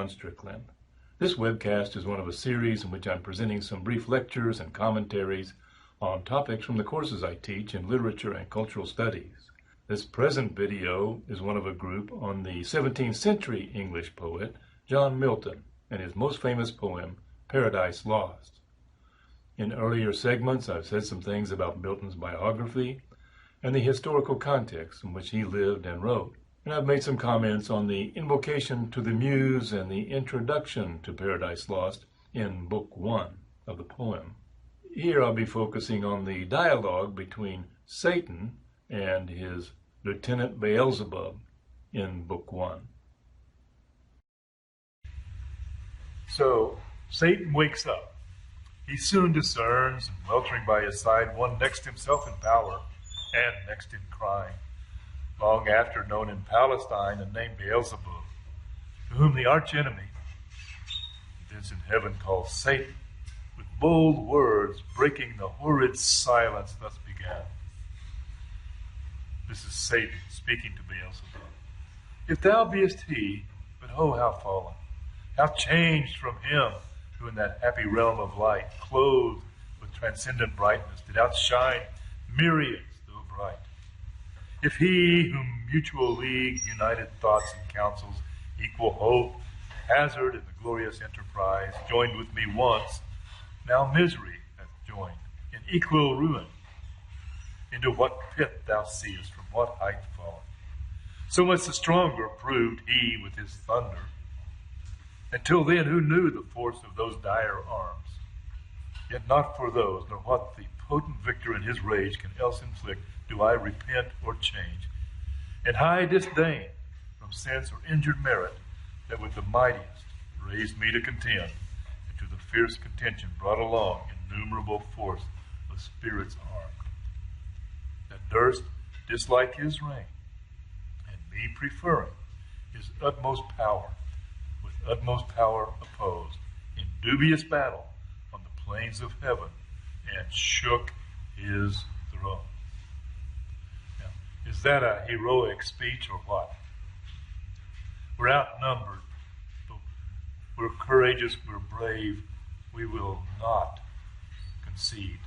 Ron Strickland. This webcast is one of a series in which I'm presenting some brief lectures and commentaries on topics from the courses I teach in literature and cultural studies. This present video is one of a group on the 17th century English poet John Milton and his most famous poem, Paradise Lost. In earlier segments, I've said some things about Milton's biography and the historical context in which he lived and wrote. And I've made some comments on the invocation to the Muse and the introduction to Paradise Lost in Book 1 of the poem. Here I'll be focusing on the dialogue between Satan and his lieutenant Beelzebub in Book 1. So, Satan wakes up. He soon discerns, and weltering by his side, one next himself in power and next in crime, long after known in Palestine and named Beelzebub, to whom the archenemy, thence in heaven called Satan, with bold words breaking the horrid silence thus began. This is Satan speaking to Beelzebub. If thou beest he, but oh, how fallen, how changed from him who in that happy realm of light, clothed with transcendent brightness, did outshine myriads though bright. If he whom mutual league, united thoughts and counsels, equal hope, hazard in the glorious enterprise, joined with me once, now misery hath joined in equal ruin, into what pit thou seest, from what height fallen. So much the stronger proved he with his thunder. Until then, who knew the force of those dire arms? Yet not for those, nor what the potent victor in his rage can else inflict, do I repent or change. In high disdain from sense or injured merit, that with the mightiest raised me to contend, and to the fierce contention brought along innumerable force of spirits armed, that durst dislike his reign, and me preferring his utmost power, with utmost power opposed, in dubious battle on the plains of heaven, and shook his throne. Now, is that a heroic speech or what? We're outnumbered, but we're courageous, we're brave, we will not concede.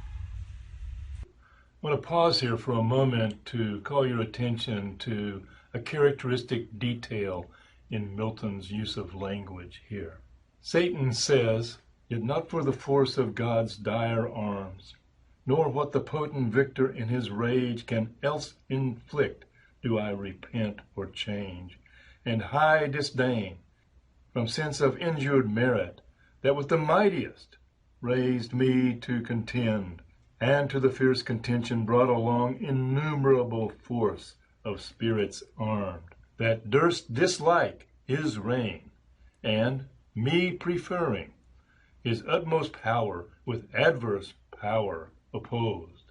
I want to pause here for a moment to call your attention to a characteristic detail in Milton's use of language here. Satan says, "Yet not for the force of God's dire arms, nor what the potent victor in his rage can else inflict, do I repent or change, and high disdain from sense of injured merit, that with the mightiest raised me to contend, and to the fierce contention brought along innumerable force of spirits armed, that durst dislike his reign, and me preferring his utmost power with adverse power opposed,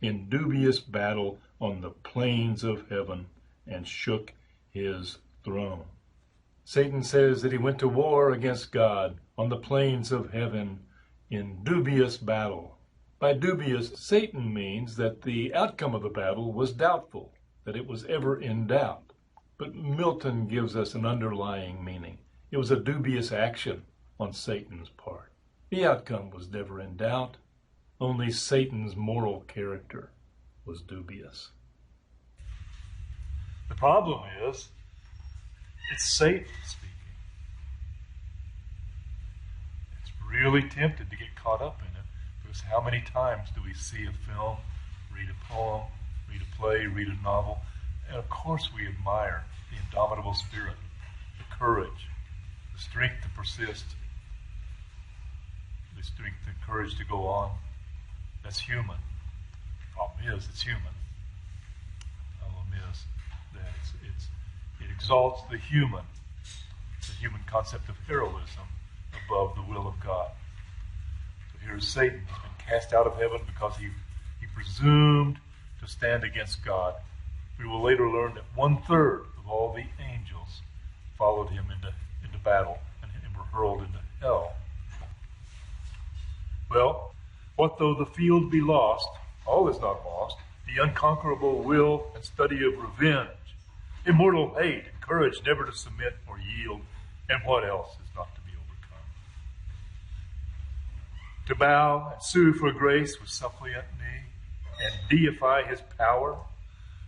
in dubious battle on the plains of heaven, and shook his throne." Satan says that he went to war against God on the plains of heaven in dubious battle. By dubious, Satan means that the outcome of the battle was doubtful, that it was ever in doubt. But Milton gives us an underlying meaning. It was a dubious action on Satan's part. The outcome was never in doubt. Only Satan's moral character was dubious. The problem is, it's Satan speaking. It's really tempted to get caught up in it, because how many times do we see a film, read a poem, read a play, read a novel, and of course we admire the indomitable spirit, the courage, the strength to persist, the strength and courage to go on. That's human. The problem is, it's human. The problem is that it exalts the human concept of heroism above the will of God. So here's Satan. He's been cast out of heaven because he presumed to stand against God. We will later learn that 1/3 of all the angels followed him into battle and were hurled into hell. Well, what though the field be lost? All is not lost. The unconquerable will and study of revenge, immortal hate and courage never to submit or yield, And what else is not to be overcome? To bow and sue for grace with suppliant knee, and deify his power,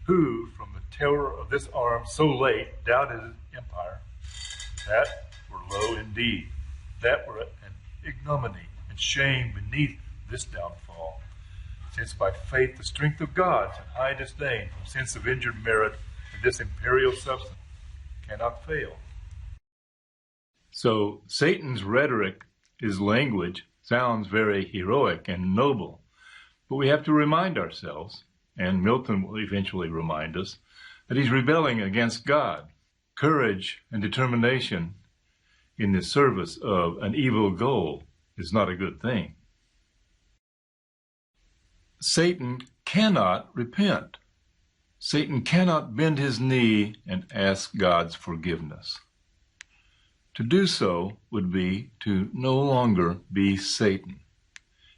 who, from the terror of this arm so late doubted his empire, that were low indeed, that were an ignominy and shame beneath this downfall, since by faith the strength of gods and high disdain from sense of injured merit and this imperial substance cannot fail. So Satan's rhetoric, his language, sounds very heroic and noble, but we have to remind ourselves, and Milton will eventually remind us, that he's rebelling against God. Courage and determination in the service of an evil goal is not a good thing. Satan cannot repent. Satan cannot bend his knee and ask God's forgiveness. To do so would be to no longer be Satan.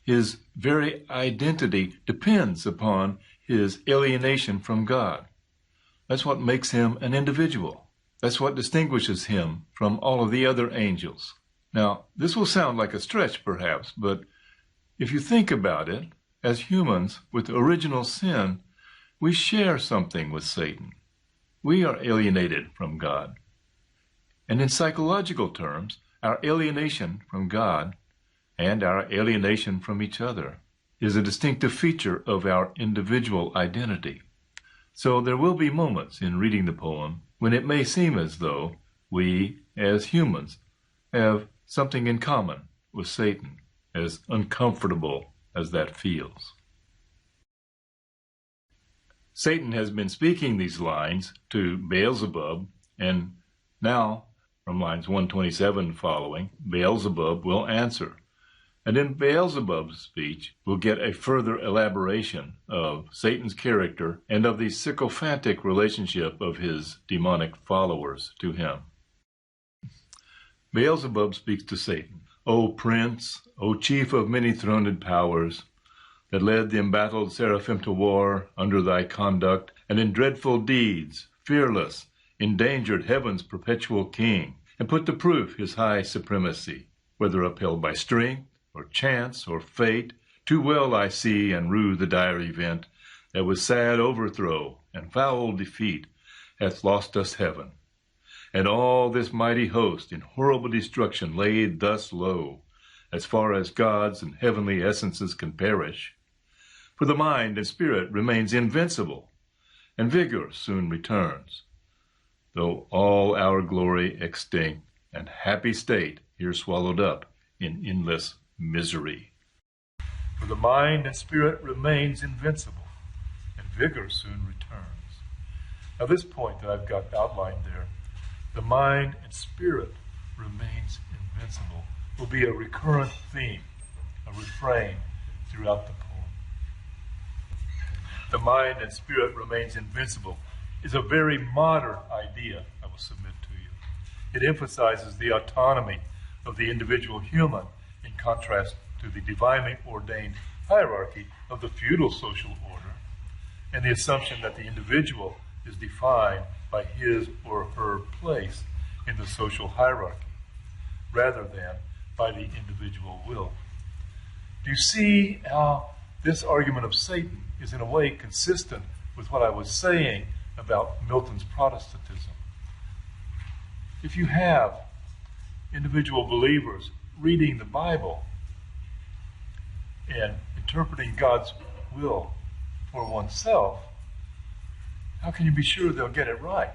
His very identity depends upon his alienation from God. That's what makes him an individual. That's what distinguishes him from all of the other angels. Now, this will sound like a stretch perhaps, but if you think about it, as humans with original sin, we share something with Satan. We are alienated from God. And in psychological terms, our alienation from God and our alienation from each other is a distinctive feature of our individual identity. So there will be moments in reading the poem when it may seem as though we, as humans, have something in common with Satan, as uncomfortable as that feels. Satan has been speaking these lines to Beelzebub, and now, from lines 127 following, Beelzebub will answer. And in Beelzebub's speech, we'll get a further elaboration of Satan's character and of the sycophantic relationship of his demonic followers to him. Beelzebub speaks to Satan. O prince, O chief of many-throned powers, that led the embattled seraphim to war under thy conduct, and in dreadful deeds, fearless, endangered heaven's perpetual king, and put to proof his high supremacy, whether upheld by strength, or chance, or fate, too well I see and rue the dire event, that with sad overthrow and foul defeat hath lost us heaven, and all this mighty host in horrible destruction laid thus low, as far as gods and heavenly essences can perish. For the mind and spirit remains invincible, and vigor soon returns, though all our glory extinct, and happy state here swallowed up in endless misery. For the mind and spirit remains invincible, and vigor soon returns. Now this point that I've got outlined there, the mind and spirit remains invincible, will be a recurrent theme, a refrain throughout the poem. The mind and spirit remains invincible is a very modern idea, I will submit to you. It emphasizes the autonomy of the individual human in contrast to the divinely ordained hierarchy of the feudal social order, and the assumption that the individual is defined by his or her place in the social hierarchy, rather than by the individual will. Do you see how this argument of Satan is in a way consistent with what I was saying about Milton's Protestantism? If you have individual believers reading the Bible and interpreting God's will for oneself, how can you be sure they'll get it right?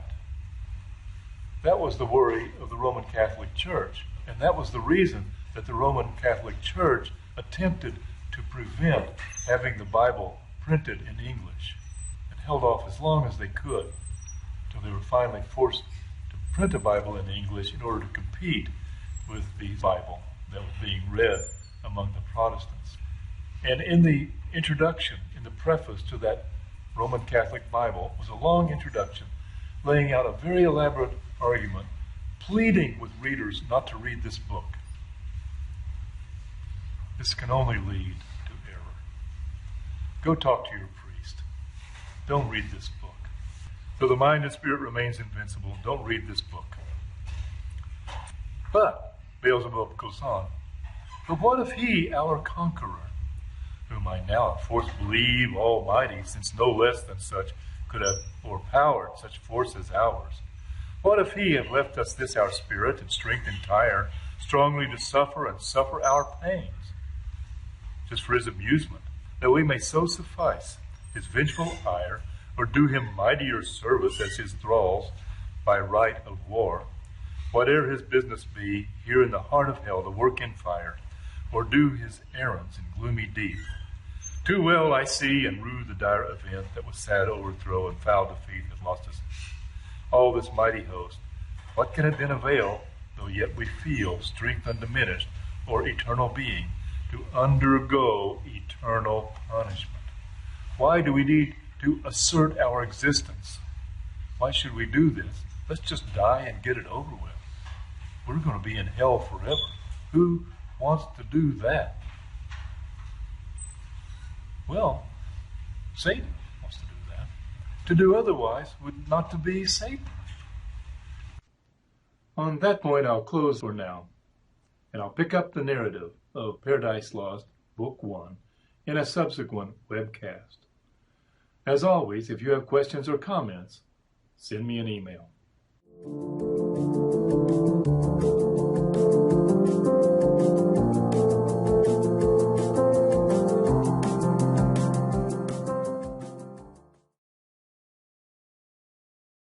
That was the worry of the Roman Catholic Church, and that was the reason that the Roman Catholic Church attempted to prevent having the Bible printed in English, and held off as long as they could until they were finally forced to print a Bible in English in order to compete with the Bible that was being read among the Protestants. And in the introduction, in the preface to that Roman Catholic Bible, was a long introduction laying out a very elaborate argument, pleading with readers not to read this book. This can only lead to error. Go talk to your priest. Don't read this book. So the mind and spirit remains invincible. Don't read this book. But, Beelzebub goes on, but what if he, our conqueror, whom I now am forced to believe almighty, since no less than such could have o'erpowered such force as ours, what if he have left us this our spirit and strength entire, strongly to suffer and suffer our pains, just for his amusement, that we may so suffice his vengeful ire, or do him mightier service as his thralls by right of war, whate'er his business be, here in the heart of hell to work in fire, or do his errands in gloomy deep. Too well I see and rue the dire event that was sad overthrow and foul defeat that lost us all this mighty host. What can it then avail, though yet we feel strength undiminished, or eternal being, to undergo eternal punishment? Why do we need to assert our existence? Why should we do this? Let's just die and get it over with. We're going to be in hell forever. Who wants to do that? Well, Satan wants to do that. To do otherwise would not to be Satan. On that point, I'll close for now, and I'll pick up the narrative of Paradise Lost, Book 1, in a subsequent webcast. As always, if you have questions or comments, send me an email.